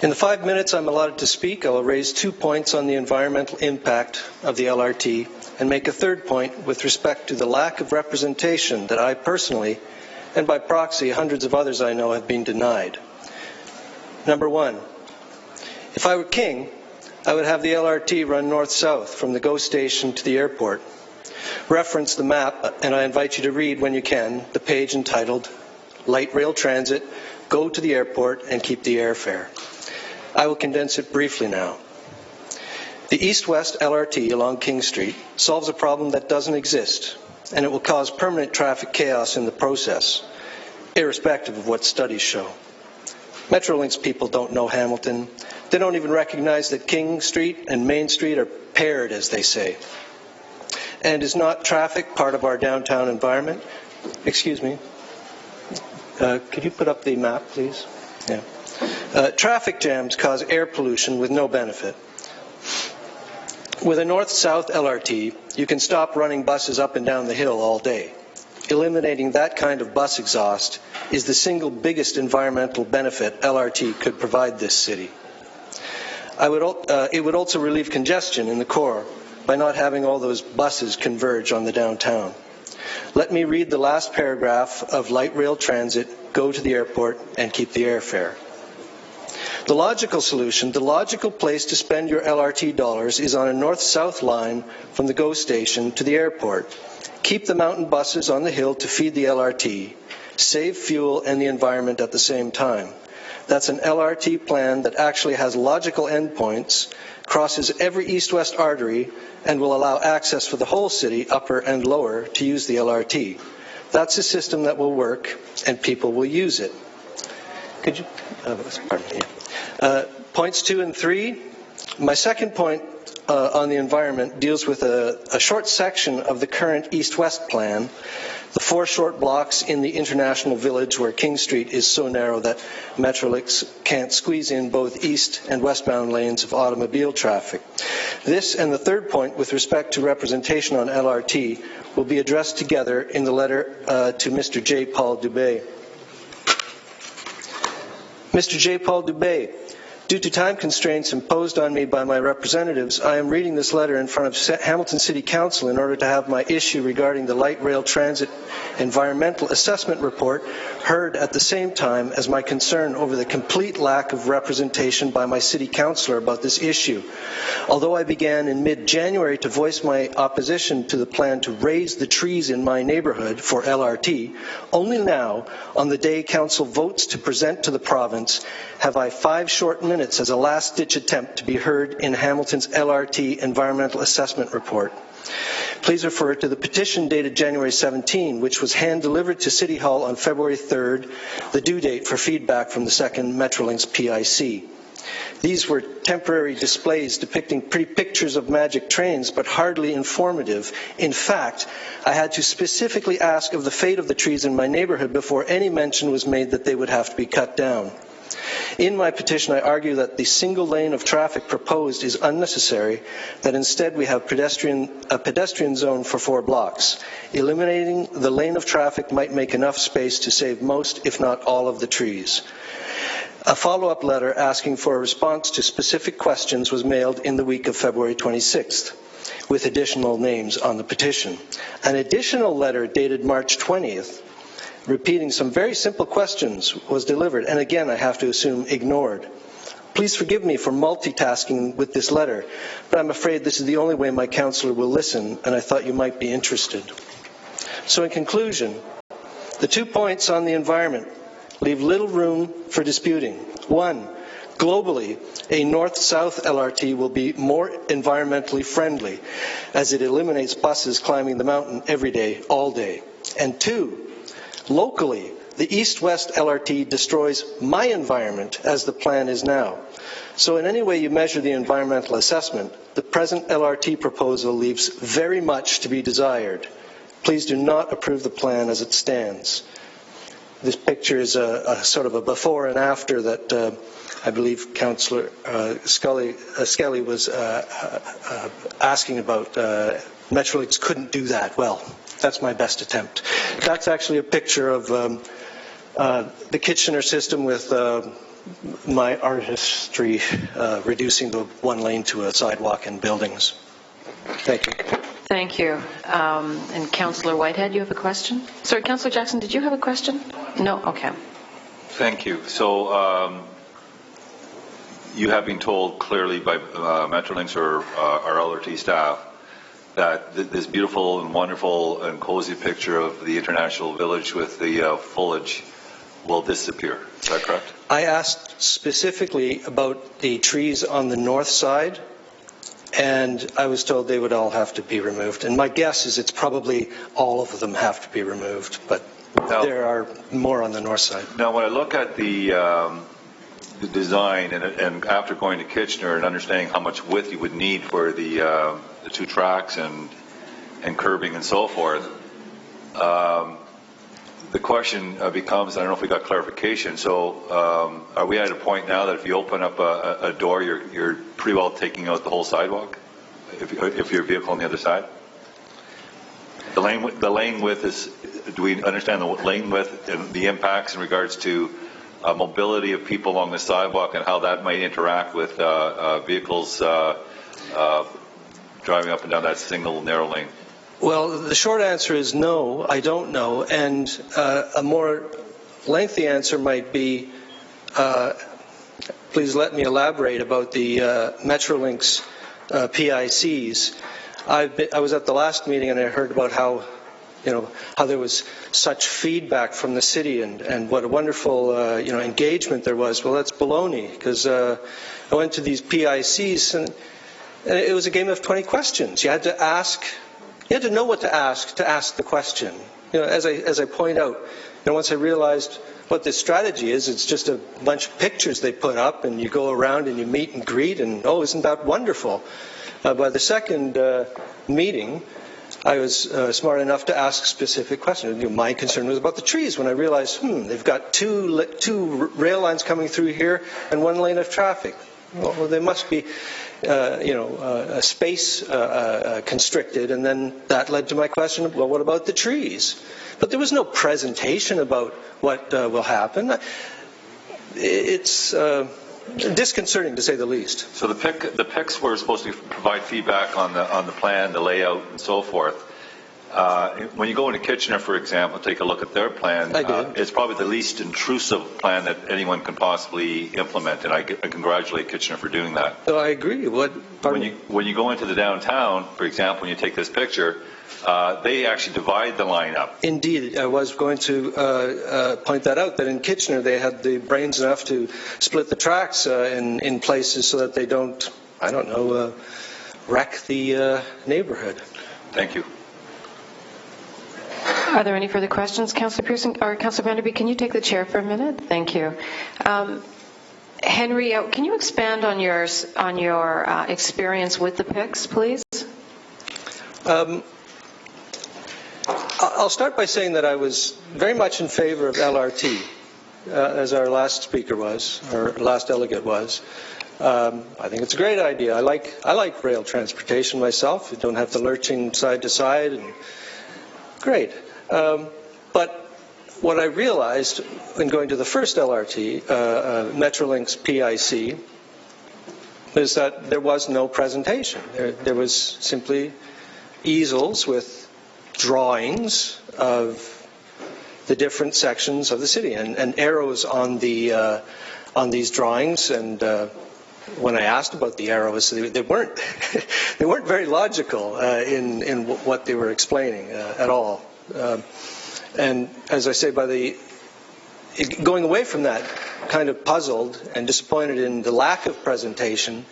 In the 5 minutes I'm allotted to speak, I will raise 2 points on the environmental impact of the LRT and make a third point with respect to the lack of representation that I personally, and by proxy hundreds of others I know, have been denied. Number one, if I were king, I would have the LRT run north-south from the GO station to the airport. Reference the map, and I invite you to read, when you can, the page entitled Light Rail Transit, Go to the Airport and Keep the Airfare. I will condense it briefly now. The east-west LRT along King Street solves a problem that doesn't exist, and it will cause permanent traffic chaos in the process, irrespective of what studies show. Metrolinx people don't know Hamilton. They don't even recognize that King Street and Main Street are paired, as they say. And is not traffic part of our downtown environment? Excuse me. Could you put up the map, please? Yeah. Traffic jams cause air pollution with no benefit. With a north-south LRT, you can stop running buses up and down the hill all day. Eliminating that kind of bus exhaust is the single biggest environmental benefit LRT could provide this city. It would also relieve congestion in the core by not having all those buses converge on the downtown. Let me read the last paragraph of Light Rail Transit, Go to the Airport and Keep the Airfare. The logical solution, the logical place to spend your LRT dollars is on a north-south line from the GO station to the airport. Keep the mountain buses on the hill to feed the LRT. Save fuel and the environment at the same time. That's an LRT plan that actually has logical endpoints, crosses every east-west artery, and will allow access for the whole city, upper and lower, to use the LRT. That's a system that will work, and people will use it. Could you? Pardon me. Points 2 and 3. My second point on the environment deals with a short section of the current east-west plan, the 4 short blocks in the International Village where King Street is so narrow that Metrolinx can't squeeze in both east and westbound lanes of automobile traffic. This and the third point with respect to representation on LRT will be addressed together in the letter to Mr. J. Paul Dubé. Mr. J. Paul Dubé, due to time constraints imposed on me by my representatives, I am reading this letter in front of Hamilton City Council in order to have my issue regarding the Light Rail Transit Environmental Assessment Report heard at the same time as my concern over the complete lack of representation by my city councillor about this issue. Although I began in mid-January to voice my opposition to the plan to raise the trees in my neighbourhood for LRT, only now, on the day Council votes to present to the province, have I 5 short minutes as a last-ditch attempt to be heard in Hamilton's LRT Environmental Assessment Report. Please refer to the petition dated January 17, which was hand-delivered to City Hall on February 3rd, the due date for feedback from the second Metrolinx PIC. These were temporary displays depicting pretty pictures of magic trains, but hardly informative. In fact, I had to specifically ask of the fate of the trees in my neighbourhood before any mention was made that they would have to be cut down. In my petition, I argue that the single lane of traffic proposed is unnecessary, that instead we have a pedestrian zone for 4 blocks. Eliminating the lane of traffic might make enough space to save most, if not all, of the trees. A follow-up letter asking for a response to specific questions was mailed in the week of February 26th, with additional names on the petition. An additional letter dated March 20th, repeating some very simple questions, was delivered, and again I have to assume ignored. Please forgive me for multitasking with this letter, but I'm afraid this is the only way my councillor will listen, and I thought you might be interested. So in conclusion, the 2 points on the environment leave little room for disputing. 1, globally, a north-south LRT will be more environmentally friendly, as it eliminates buses climbing the mountain every day, all day. And 2, locally, the east-west LRT destroys my environment as the plan is now. So in any way you measure the environmental assessment, the present LRT proposal leaves very much to be desired. Please do not approve the plan as it stands. This picture is a sort of a before and after that I believe Councillor Skelly was asking about. Metrolinx couldn't do that. Well, that's my best attempt. That's actually a picture of the Kitchener system with my artistry reducing the one lane to a sidewalk in buildings. Thank you. Thank you. And Councillor Whitehead, you have a question? Sorry, Councillor Jackson, did you have a question? No? Okay. Thank you. So you have been told clearly by Metrolinx or our LRT staff that this beautiful and wonderful and cozy picture of the International Village with the foliage will disappear. Is that correct? I asked specifically about the trees on the north side, and I was told they would all have to be removed. And my guess is it's probably all of them have to be removed, but now, there are more on the north side. Now, when I look at the design, and after going to Kitchener and understanding how much width you would need for the two tracks and curbing and so forth, the question becomes, I don't know if we got clarification, so are we at a point now that if you open up a door, you're pretty well taking out the whole sidewalk, if your vehicle on the other side? The lane width is, do we understand the lane width and the impacts in regards to mobility of people along the sidewalk and how that might interact with vehicles driving up and down that single narrow lane? Well, the short answer is no, I don't know. And a more lengthy answer might be, please let me elaborate about the Metrolinx PICs. I was at the last meeting and I heard about how there was such feedback from the city and what a wonderful, engagement there was. Well, that's baloney, because I went to these PICs and it was a game of 20 questions. You had to know what to ask the question. As I point out, once I realized what this strategy is, it's just a bunch of pictures they put up and you go around and you meet and greet and, oh, isn't that wonderful? By the second meeting, I was smart enough to ask specific questions. My concern was about the trees when I realized, they've got two rail lines coming through here and one lane of traffic. Well, they must be, a space constricted, and then that led to my question, well, what about the trees? But there was no presentation about what will happen. It's disconcerting, to say the least. So the PICs were supposed to provide feedback on the plan, the layout, and so forth. When you go into Kitchener, for example, take a look at their plan. It's probably the least intrusive plan that anyone can possibly implement, and I congratulate Kitchener for doing that. Oh, I agree. When you go into the downtown, for example, when you take this picture, they actually divide the line up. Indeed, I was going to point that out, that in Kitchener they had the brains enough to split the tracks in places so that they don't, wreck the neighborhood. Thank you. Are there any further questions? Councillor Pearson or Councillor Vanderbeek, can you take the chair for a minute? Thank you. Henry, can you expand on your experience with the PICs, please? I'll start by saying that I was very much in favor of LRT, as our last speaker was, or last delegate was. I think it's a great idea. I like rail transportation myself. You don't have the lurching side to side, and great. But what I realized when going to the first LRT, Metrolinx PIC, is that there was no presentation. There was simply easels with drawings of the different sections of the city and arrows on these drawings. And when I asked about the arrows, they weren't they weren't very logical in what they were explaining at all. And as I say, going away from that, kind of puzzled and disappointed in the lack of presentation,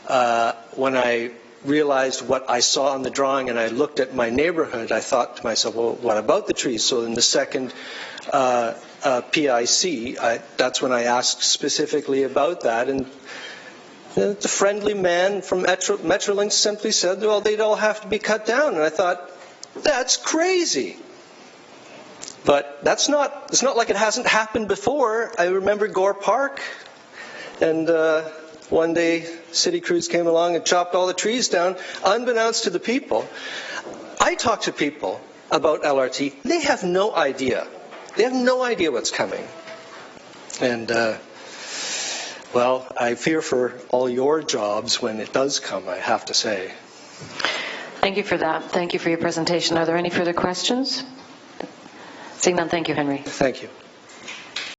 when I realized what I saw on the drawing and I looked at my neighborhood, I thought to myself, well, what about the trees? So in the second PIC, that's when I asked specifically about that, and the friendly man from Metrolinx simply said, well, they'd all have to be cut down. And I thought, that's crazy. But it's not like it hasn't happened before. I remember Gore Park, and one day city crews came along and chopped all the trees down, unbeknownst to the people. I talk to people about LRT. They have no idea. They have no idea what's coming. And Well, I fear for all your jobs when it does come, I have to say. Thank you for that. Thank you for your presentation. Are there any further questions? Seeing none, thank you, Henry. Thank you.